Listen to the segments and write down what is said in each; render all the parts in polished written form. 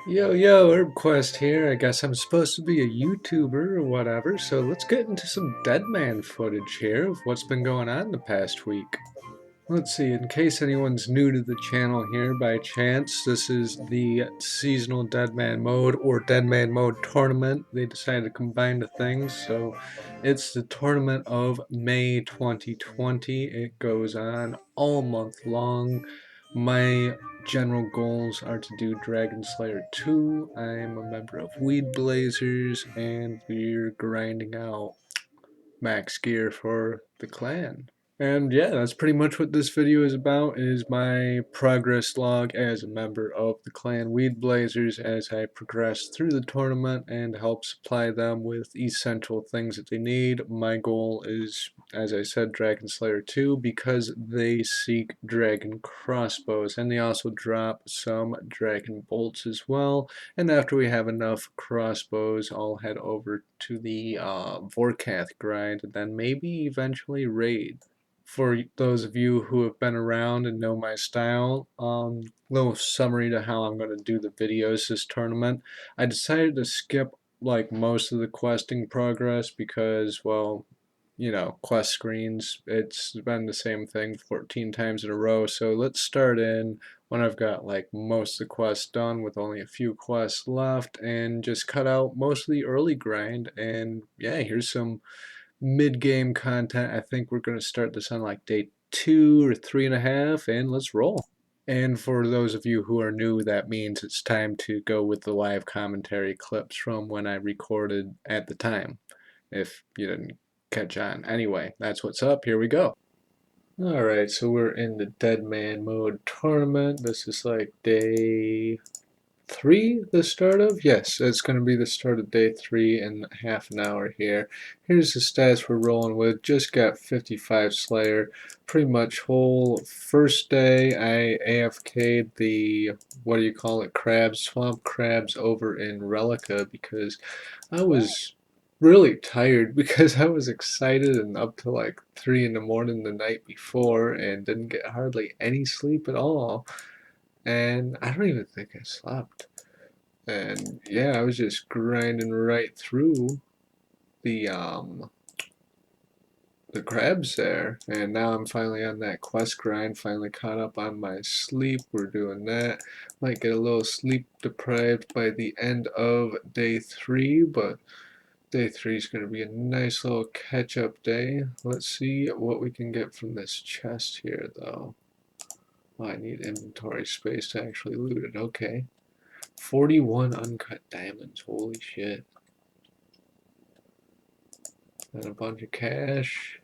Yo, yo, HerbQuest here. I guess I'm supposed to be a YouTuber or whatever, so let's get into some Deadman footage here of what's been going on the past week. Let's see, in case anyone's new to the channel here by chance, this is the seasonal Deadman mode or Deadman mode tournament. They decided to combine the things, so it's the tournament of May 2020. It goes on all month long. My general goals are to do Dragon Slayer 2. I'm a member of Weedblazers, and we're grinding out max gear for the clan. And yeah, that's pretty much what this video is about, is my progress log as a member of the clan Weedblazers as I progress through the tournament and help supply them with essential things that they need. My goal is, as I said, Dragon Slayer 2 because they seek dragon crossbows, and they also drop some dragon bolts as well. And after we have enough crossbows, I'll head over to the vorkath grind and then maybe eventually raid. For those of you who have been around and know my style, little summary to how I'm going to do the videos this tournament. I decided to skip like most of the questing progress because, well, you know, quest screens, it's been the same thing 14 times in a row. So let's start in when I've got like most of the quests done with only a few quests left and just cut out most of the early grind. And yeah, here's some mid-game content. I think we're going to start this on like day 2 or 3.5, and let's roll. And for those of you who are new, that means it's time to go with the live commentary clips from when I recorded at the time, if you didn't catch on. Anyway, that's what's up. Here we go. Alright, so we're in the Dead Man mode tournament. This is like day 3, the start of? Yes, it's going to be the start of day 3 in half an hour here. Here's the stats we're rolling with. Just got 55 Slayer. Pretty much whole first day I AFK'd the, what do you call it, crabs, swamp crabs over in Relica because I was really tired because I was excited and up to like 3 in the morning the night before and didn't get hardly any sleep at all. And I don't even think I slept. And yeah, I was just grinding right through the um the crabs there. And now I'm finally on that quest grind, finally caught up on my sleep. We're doing that. Might get a little sleep deprived by the end of day 3, but day 3 is going to be a nice little catch up day. Let's see what we can get from this chest here though. Oh, I need inventory space to actually loot it. Okay. 41 uncut diamonds. Holy shit. And a bunch of cash.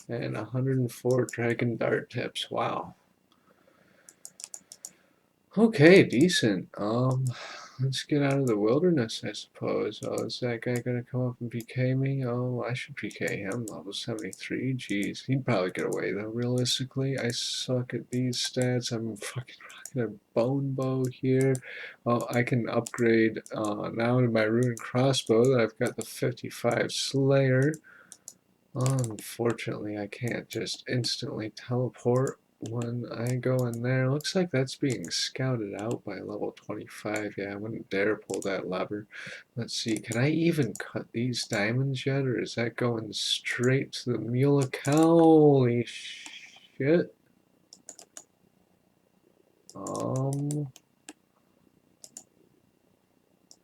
And 104 dragon dart tips. Wow. Okay, decent. Let's get out of the wilderness, I suppose. Oh, is that guy gonna come up and PK me? Oh, I should PK him. Level 73. Jeez, he'd probably get away though. Realistically, I suck at these stats. I'm fucking rocking a bone bow here. Well, I can upgrade now to my rune crossbow that I've got the 55 Slayer. Unfortunately, I can't just instantly teleport when I go in there. Looks like that's being scouted out by level 25. Yeah, I wouldn't dare pull that lever. Let's see, can I even cut these diamonds yet, or is that going straight to the mule cow? Holy shit. Let's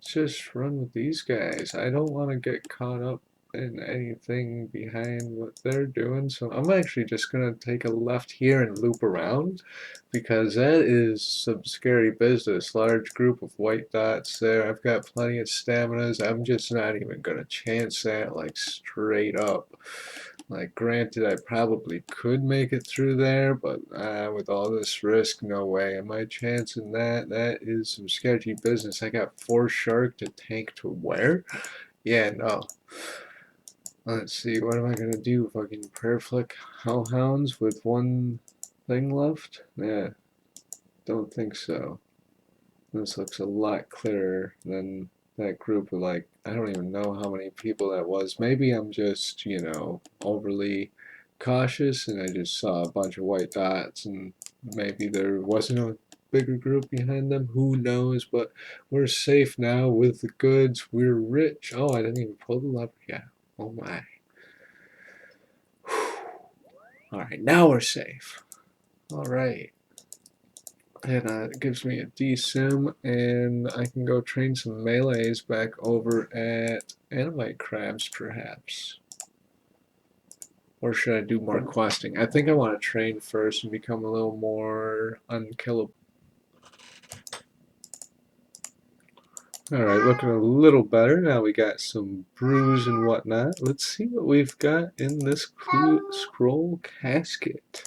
just run with these guys. I don't want to get caught up in anything behind what they're doing, so I'm actually just gonna take a left here and loop around because that is some scary business. Large group of white dots there. I've got plenty of staminas. I'm just not even gonna chance that like straight up. Like, granted, I probably could make it through there, but with all this risk, no way. Am I chancing that? That is some sketchy business. I got 4 shark to tank to where? Yeah, no. Let's see, what am I gonna do? Fucking prayer flick hellhounds with 1 thing left? Yeah, don't think so. This looks a lot clearer than that group of like, I don't even know how many people that was. Maybe I'm just, you know, overly cautious and I just saw a bunch of white dots and maybe there wasn't bigger group behind them. Who knows? But we're safe now with the goods. We're rich. Oh, I didn't even pull the lever yet. Oh my. Alright, now we're safe. Alright. And it gives me a DSim, and I can go train some melees back over at Animite Crabs, perhaps. Or should I do more questing? I think I want to train first and become a little more unkillable. Alright, looking a little better. Now we got some brews and whatnot. Let's see what we've got in this scroll casket.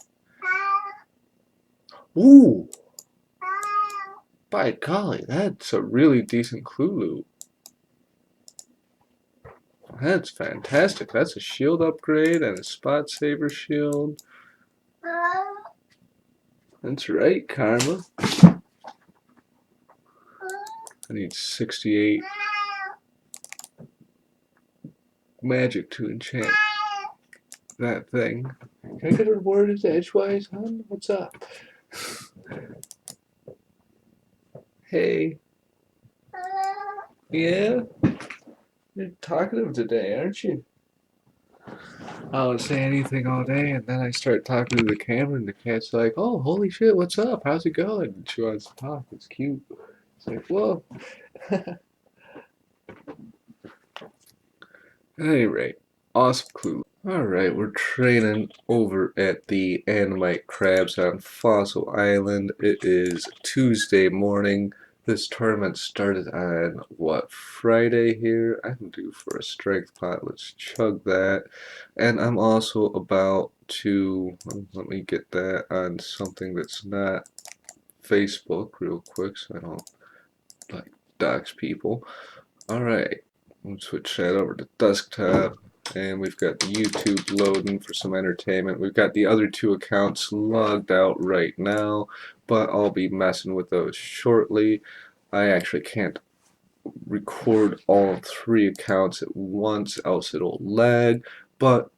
Ooh! By golly, that's a really decent clue loot. That's fantastic. That's a shield upgrade and a spot saver shield. That's right, Karma. I need 68 magic to enchant that thing. Can I get a reward as Edgewise, hon? What's up? Hey. Yeah? You're talkative today, aren't you? I don't say anything all day, and then I start talking to the camera, and the cat's like, "Oh, holy shit, what's up? How's it going?" And she wants to talk. It's cute. It's like, whoa. At any rate, awesome clue. Alright, we're training over at the Animite Crabs on Fossil Island. It is Tuesday morning. This tournament started on, what, Friday here? I'm due for a strength pot. Let's chug that. And I'm also about to, let me get that on something that's not Facebook real quick so I don't, like, dox people. Alright, let's switch that over to desktop. And we've got the YouTube loading for some entertainment. We've got the other two accounts logged out right now, but I'll be messing with those shortly. I actually can't record all three accounts at once, else it'll lag, but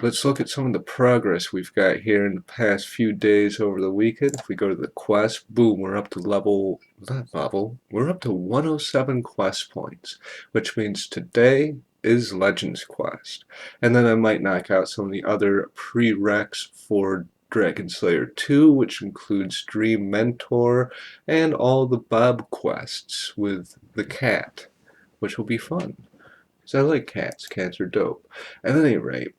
let's look at some of the progress we've got here in the past few days over the weekend. If we go to the quest, boom, we're up to we're up to 107 quest points, which means today is Legends Quest. And then I might knock out some of the other prereqs for Dragon Slayer 2, which includes Dream Mentor and all the Bob quests with the cat, which will be fun. Because I like cats. Cats are dope. At any rate,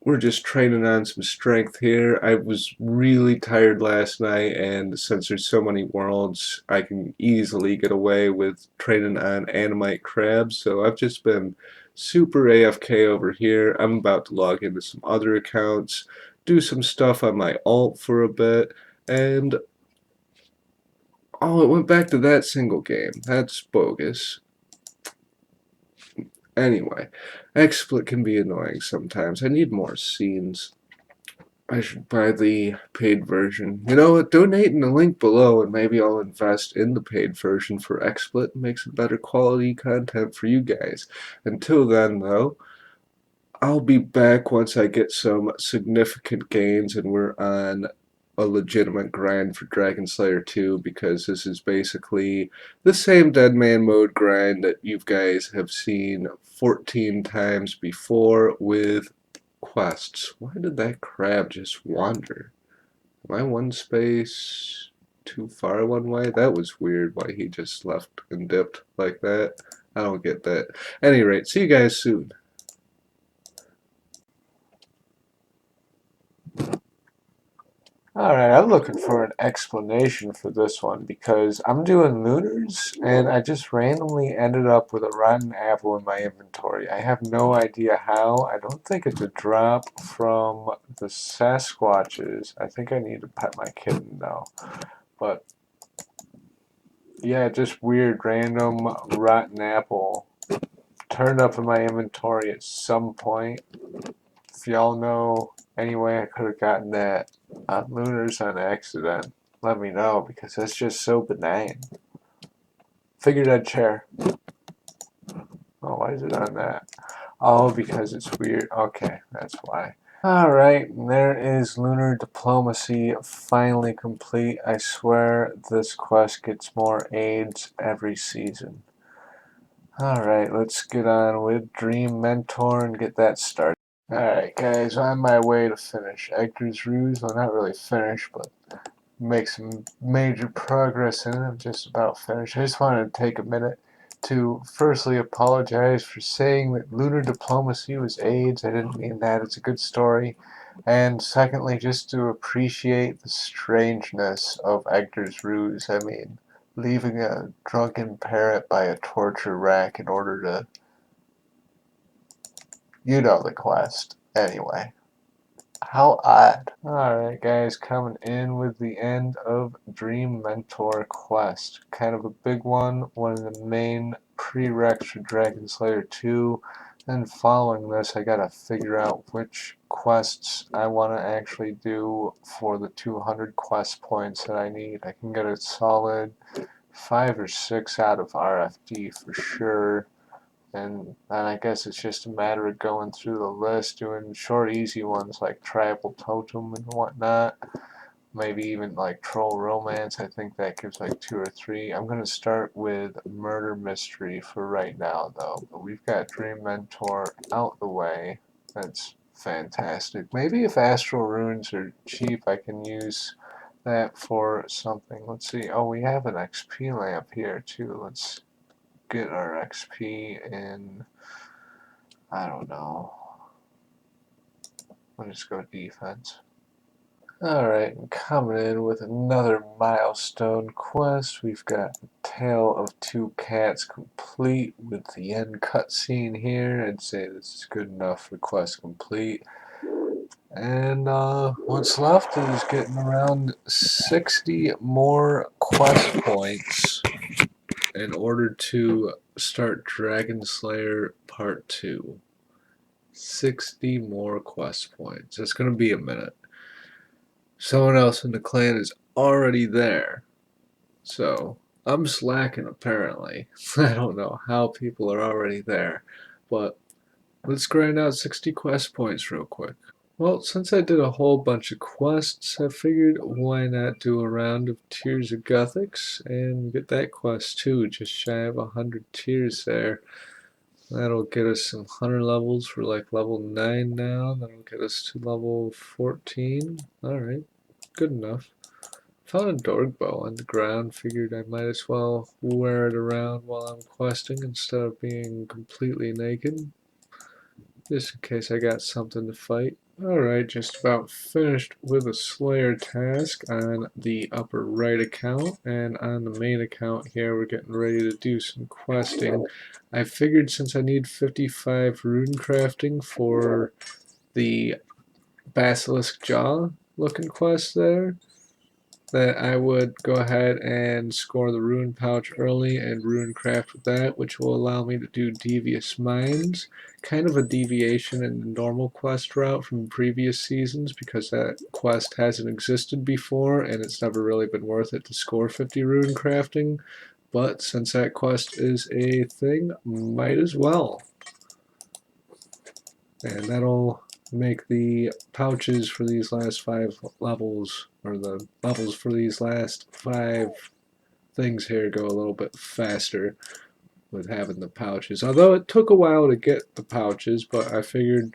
we're just training on some strength here. I was really tired last night, and since there's so many worlds, I can easily get away with training on Animite Crabs, so I've just been super AFK over here. I'm about to log into some other accounts, do some stuff on my alt for a bit, and oh, it went back to that single game. That's bogus. Anyway, XSplit can be annoying sometimes. I need more scenes. I should buy the paid version. You know what? Donate in the link below, and maybe I'll invest in the paid version for XSplit and make some better quality content for you guys. Until then, though, I'll be back once I get some significant gains and we're on a legitimate grind for Dragon Slayer 2, because this is basically the same Dead Man mode grind that you guys have seen 14 times before with quests. Why did that crab just wander? Am I one space too far one way? That was weird why he just left and dipped like that. I don't get that. At any rate, see you guys soon. Alright, I'm looking for an explanation for this one because I'm doing lunars and I just randomly ended up with a rotten apple in my inventory. I have no idea how. I don't think it's a drop from the Sasquatches. I think I need to pet my kitten though. But yeah, just weird random rotten apple turned up in my inventory at some point. If y'all know any way I could have gotten that lunars on accident, let me know, because that's just so benign. Figurehead chair. Oh, why is it on that? Oh, because it's weird. Okay, that's why. Alright, there is Lunar Diplomacy finally complete. I swear this quest gets more aids every season. Alright, let's get on with Dream Mentor and get that started. Alright guys, on my way to finish Edgar's Ruse. Well, not really finish, but make some major progress in it. I'm just about finished. I just wanted to take a minute to firstly apologize for saying that Lunar Diplomacy was AIDS. I didn't mean that. It's a good story. And secondly, just to appreciate the strangeness of Edgar's Ruse. I mean, leaving a drunken parrot by a torture rack in order to, you know the quest. Anyway. How odd. Alright guys, coming in with the end of Dream Mentor Quest. Kind of a big one of the main prereqs for Dragon Slayer 2. Then following this, I gotta figure out which quests I want to actually do for the 200 quest points that I need. I can get a solid 5 or 6 out of RFD for sure. And I guess it's just a matter of going through the list, doing short, easy ones like Tribal Totem and whatnot. Maybe even like Troll Romance. I think that gives like 2 or 3. I'm going to start with Murder Mystery for right now, though. But we've got Dream Mentor out the way. That's fantastic. Maybe if Astral Runes are cheap, I can use that for something. Let's see. Oh, we have an XP lamp here, too. Let's get our XP in, I don't know. We'll just go defense. Alright, coming in with another milestone quest. We've got Tale of Two Cats complete with the end cutscene here. I'd say this is good enough for quest complete. And what's left is getting around 60 more quest points in order to start Dragon Slayer Part 2. 60 more quest points. It's going to be a minute. Someone else in the clan is already there. So, I'm slacking apparently. I don't know how people are already there. But let's grind out 60 quest points real quick. Well, since I did a whole bunch of quests, I figured why not do a round of Tears of Gothics and get that quest too, just shy of 100 tears there. That'll get us some hunter levels for like level 9 now. That'll get us to level 14. Alright, good enough. Found a dork bow on the ground. Figured I might as well wear it around while I'm questing instead of being completely naked. Just in case I got something to fight. Alright, just about finished with a Slayer task on the upper right account, and on the main account here we're getting ready to do some questing. I figured since I need 55 rune crafting for the Basilisk Jaw looking quest there, that I would go ahead and score the rune pouch early and rune craft with that, which will allow me to do Devious Minds. Kind of a deviation in the normal quest route from previous seasons because that quest hasn't existed before and it's never really been worth it to score 50 rune crafting. But since that quest is a thing, might as well. And that'll make the pouches for these last 5 levels, or the levels for these last 5 things here, go a little bit faster with having the pouches. Although it took a while to get the pouches, but I figured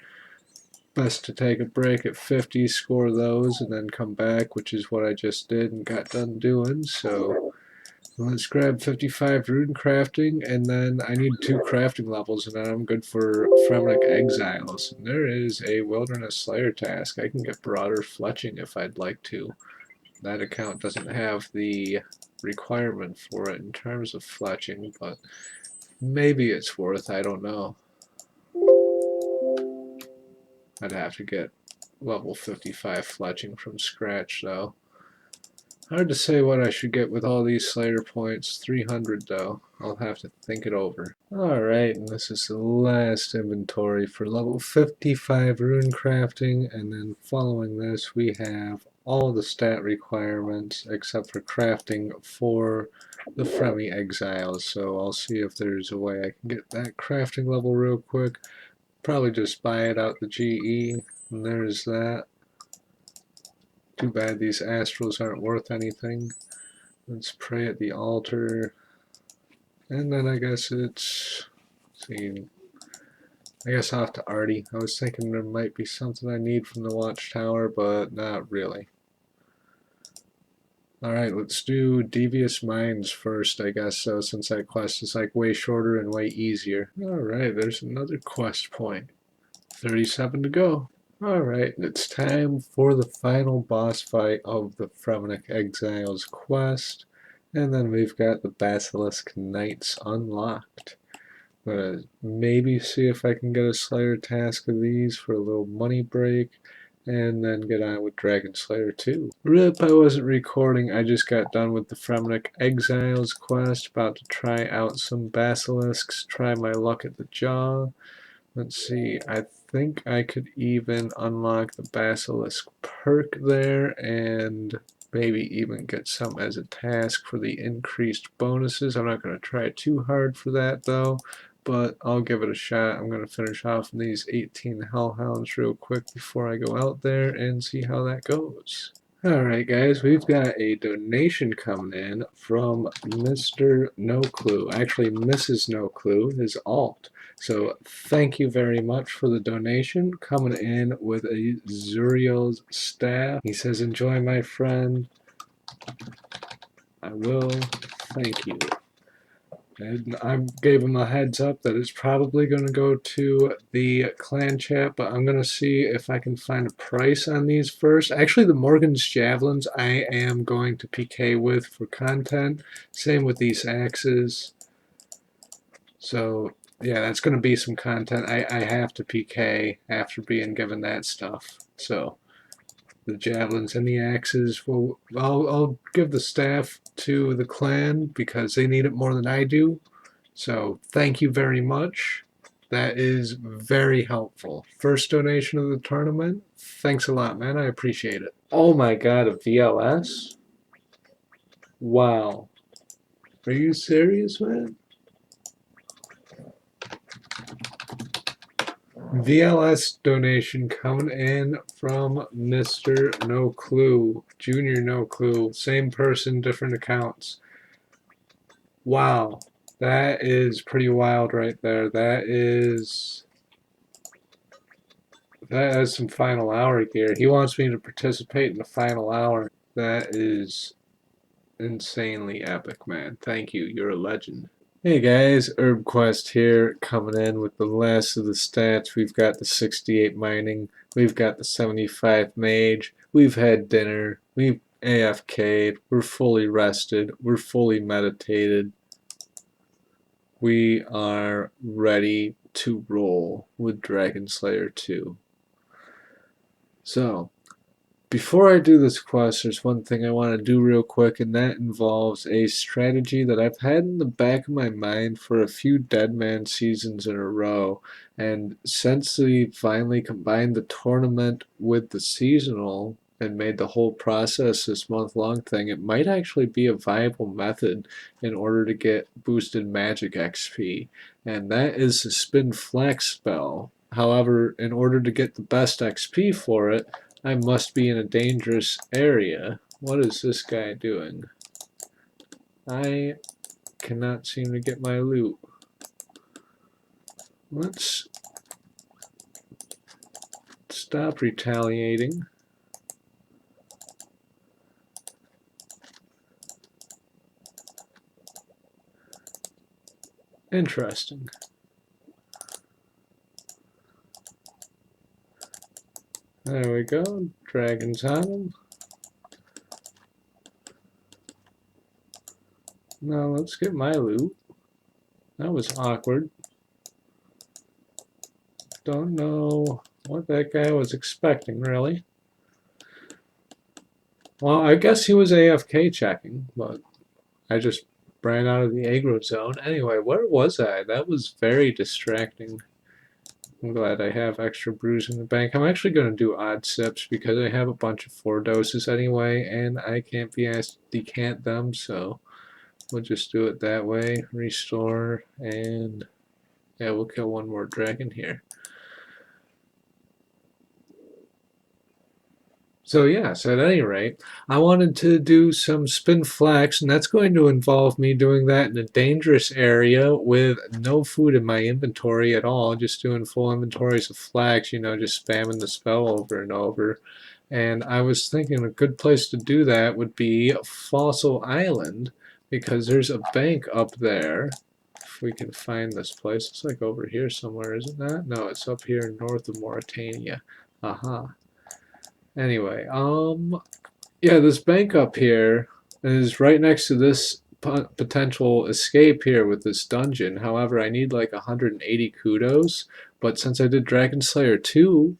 best to take a break at 50, score those, and then come back, which is what I just did and got done doing. So let's grab 55 rune crafting, and then I need 2 crafting levels, and then I'm good for Fremenic Exiles. And there is a Wilderness Slayer task. I can get broader fletching if I'd like to. That account doesn't have the requirement for it in terms of fletching, but maybe it's worth, I don't know. I'd have to get level 55 fletching from scratch, though. Hard to say what I should get with all these Slayer points. 300 though. I'll have to think it over. Alright, and this is the last inventory for level 55 rune crafting, and then following this we have all the stat requirements except for crafting for the Fremi Exiles. So I'll see if there's a way I can get that crafting level real quick. Probably just buy it out the GE. And there's that. Too bad these astrals aren't worth anything. Let's pray at the altar. And then I guess it's... see, I guess off to Artie. I was thinking there might be something I need from the watchtower, but not really. Alright, let's do Devious Minds first, I guess, so since that quest is like way shorter and way easier. Alright, there's another quest point. 37 to go. Alright, it's time for the final boss fight of the Fremennik Exiles quest. And then we've got the Basilisk Knights unlocked. I'm gonna maybe see if I can get a Slayer task of these for a little money break, and then get on with Dragon Slayer 2. RIP, I wasn't recording, I just got done with the Fremennik Exiles quest, about to try out some Basilisks, try my luck at the jaw. Let's see, I think I could even unlock the Basilisk perk there, and maybe even get some as a task for the increased bonuses. I'm not going to try too hard for that though, but I'll give it a shot. I'm going to finish off these 18 Hellhounds real quick before I go out there and see how that goes. Alright guys, we've got a donation coming in from Mr. No Clue, actually Mrs. No Clue, his alt. So thank you very much for the donation, coming in with a Zuriel's staff. He says, enjoy my friend, I will, thank you. And I gave him a heads up that it's probably going to go to the Clanchat, but I'm going to see if I can find a price on these first. Actually, the Morgan's Javelins I am going to PK with for content. Same with these axes. So, yeah, that's going to be some content. I have to PK after being given that stuff. So, the javelins and the axes. Well, I'll give the staff to the clan because they need it more than I do. So thank you very much. That is very helpful. First donation of the tournament. Thanks a lot, man. I appreciate it. Oh my god, a VLS? Wow. Are you serious, man? VLS donation coming in from Mr. No Clue, Junior No Clue, same person, different accounts. Wow, that is pretty wild right there. That has some final hour gear. He wants me to participate in the final hour. That is insanely epic, man. Thank you. You're a legend. Hey guys, HerbQuest here, coming in with the last of the stats. We've got the 68 mining, we've got the 75 mage, we've had dinner, we've AFK'd, we're fully rested, we're fully meditated. We are ready to roll with Dragon Slayer 2. So, before I do this quest, there's one thing I want to do real quick, and that involves a strategy that I've had in the back of my mind for a few Deadman seasons in a row. And since we finally combined the tournament with the seasonal and made the whole process this month-long thing, it might actually be a viable method in order to get boosted magic XP. And that is the Spin Flex spell. However, in order to get the best XP for it, I must be in a dangerous area. What is this guy doing? I cannot seem to get my loot. Let's stop retaliating. Interesting. There we go. Dragons on him. Now let's get my loot. That was awkward. Don't know what that guy was expecting, really. Well, I guess he was AFK checking, but I just ran out of the aggro zone. Anyway, where was I? That was very distracting. I'm glad I have extra brews in the bank. I'm actually going to do odd sips because I have a bunch of 4 doses anyway, and I can't be asked to decant them, so we'll just do it that way. Restore, and yeah, we'll kill one more dragon here. So yes, at any rate, I wanted to do some spin flax, and that's going to involve me doing that in a dangerous area with no food in my inventory at all, just doing full inventories of flax, you know, just spamming the spell over and over. And I was thinking a good place to do that would be Fossil Island, because there's a bank up there. If we can find this place, it's like over here somewhere, isn't that? No, it's up here north of Mauritania. Aha. Anyway, yeah, this bank up here is right next to this potential escape here with this dungeon. However, I need like 180 kudos, but since I did Dragon Slayer 2,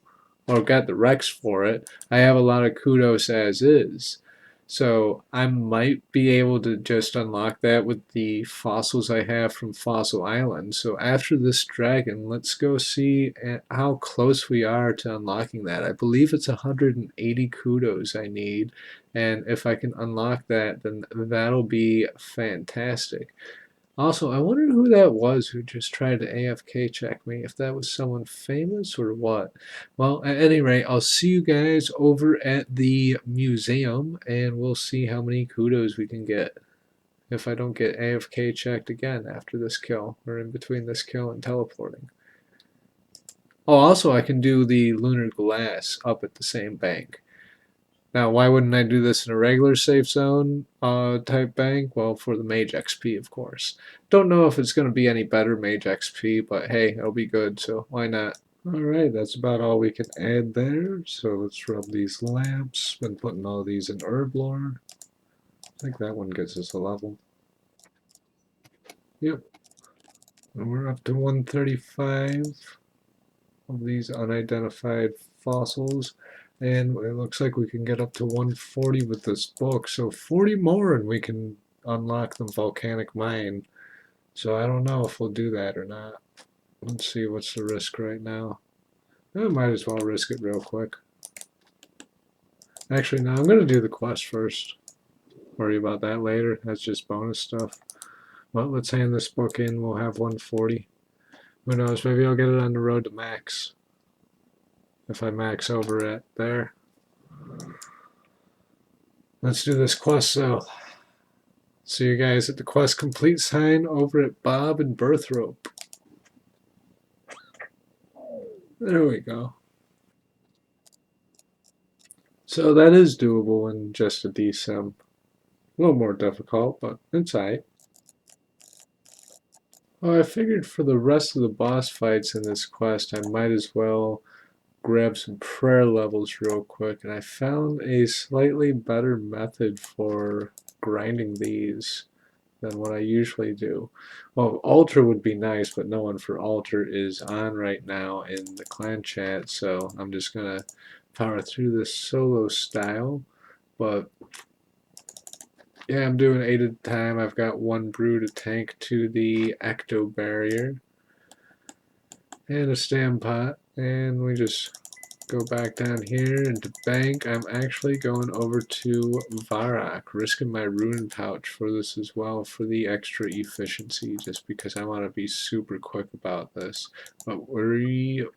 or got the Rex for it, I have a lot of kudos as is. So I might be able to just unlock that with the fossils I have from Fossil Island. So after this dragon, let's go see how close we are to unlocking that. I believe it's 180 kudos I need, and if I can unlock that, then that'll be fantastic. Also, I wondered who that was who just tried to AFK check me, if that was someone famous or what. Well, at any rate, I'll see you guys over at the museum, and we'll see how many kudos we can get if I don't get AFK checked again after this kill, or in between this kill and teleporting. Oh, also, I can do the lunar glass up at the same bank. Now, why wouldn't I do this in a regular safe zone type bank? Well, for the mage XP, of course. Don't know if it's going to be any better mage XP, but hey, it'll be good, so why not? Alright, that's about all we can add there. So let's rub these lamps. Been putting all these in herb lore. I think that one gets us a level. Yep. And we're up to 135 of these unidentified fossils. And it looks like we can get up to 140 with this book. So 40 more and we can unlock the volcanic mine. So I don't know if we'll do that or not. Let's see what's the risk right now. I might as well risk it real quick. Actually, no, I'm going to do the quest first. Worry about that later. That's just bonus stuff. Well, let's hand this book in. We'll have 140. Who knows? Maybe I'll get it on the road to max. If I max over at there. Let's do this quest though. See you guys at the quest complete sign over at Bob and Birthrope. There we go. So that is doable in just a DSim. A little more difficult, but it's alright. Well, I figured for the rest of the boss fights in this quest, I might as well grab some prayer levels real quick, and I found a slightly better method for grinding these than what I usually do. Well, altar would be nice, but no one for altar is on right now in the Clanchat, so I'm just gonna power through this solo style. But yeah, I'm doing 8 at a time. I've got 1 brew to tank to the ecto barrier and a stam pot, and we just go back down here into bank. I'm actually going over to Varrock, risking my rune pouch for this as well for the extra efficiency, just because I want to be super quick about this. But we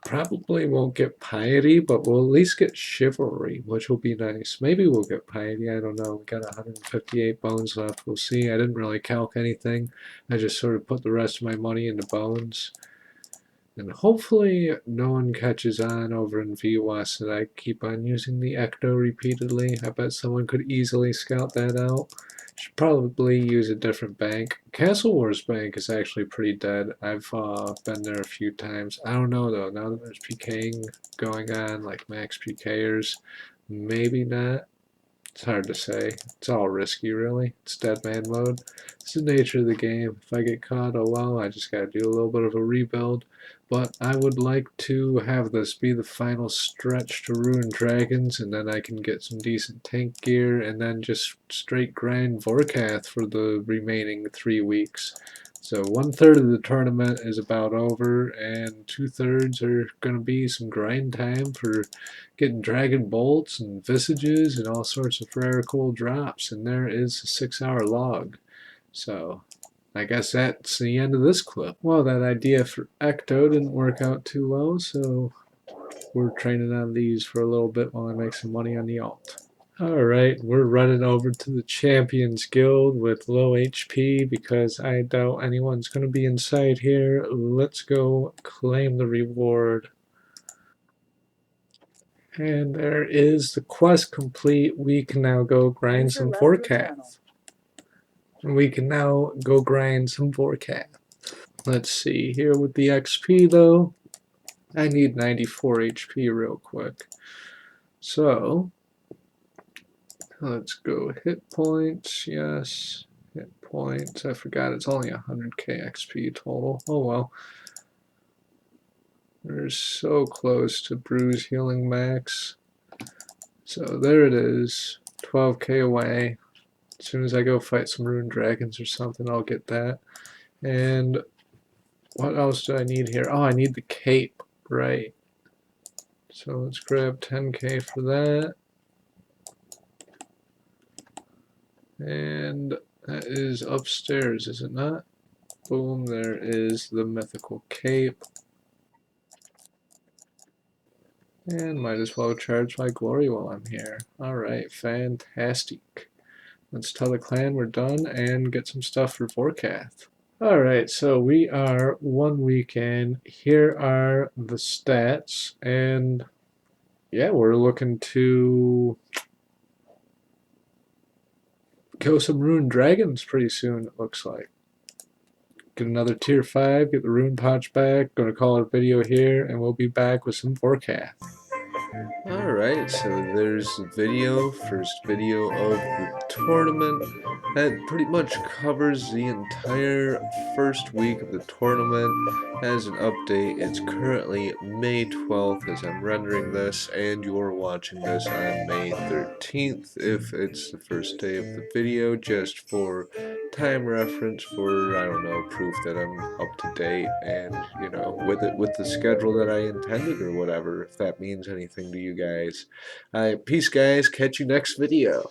probably won't get piety, but we'll at least get chivalry, which will be nice. Maybe we'll get piety, I don't know. We got 158 bones left, we'll see. I didn't really calc anything. I just sort of put the rest of my money into bones. And hopefully no one catches on over in VWAS that I keep on using the Ecto repeatedly. I bet someone could easily scout that out. Should probably use a different bank. Castle Wars Bank is actually pretty dead. I've been there a few times. I don't know though, now that there's PKing going on, like max PKers, maybe not. It's hard to say. It's all risky, really. It's dead man mode. It's the nature of the game. If I get caught, oh well, I just gotta do a little bit of a rebuild. But I would like to have this be the final stretch to ruin dragons, and then I can get some decent tank gear, and then just straight grind vorkath for the remaining 3 weeks. So 1/3 of the tournament is about over, and 2/3 are going to be some grind time for getting dragon bolts and visages and all sorts of rare cool drops. And there is a 6-hour log. So I guess that's the end of this clip. Well, that idea for Ecto didn't work out too well, so we're training on these for a little bit while I make some money on the alt. Alright, we're running over to the Champions Guild with low HP because I doubt anyone's going to be inside here. Let's go claim the reward. And there is the quest complete. We can now go grind some vorkath. We can now go grind some vorkath. Let's see here with the XP though. I need 94 HP real quick. So let's go hit points. Yes, hit points. I forgot it's only 100k XP total. Oh well. We're so close to bruise healing max. So there it is. 12k away. As soon as I go fight some rune dragons or something, I'll get that. And what else do I need here? Oh, I need the cape, right. So let's grab 10k for that. And that is upstairs, is it not? Boom, there is the mythical cape. And might as well charge my glory while I'm here. Alright, fantastic. Let's tell the clan we're done and get some stuff for vorkath. Alright, so we are 1 week in. Here are the stats, and yeah, we're looking to kill some rune dragons pretty soon, it looks like. Get another tier 5, get the rune pouch back. Gonna call it a video here, and we'll be back with some vorkath. Alright, so there's the video, first video of the tournament. That pretty much covers the entire first week of the tournament. As an update, it's currently May 12th as I'm rendering this, and you're watching this on May 13th if it's the first day of the video, just for time reference, for, I don't know, proof that I'm up to date and, you know, with the schedule that I intended or whatever, if that means anything to you guys. Peace guys, catch you next video.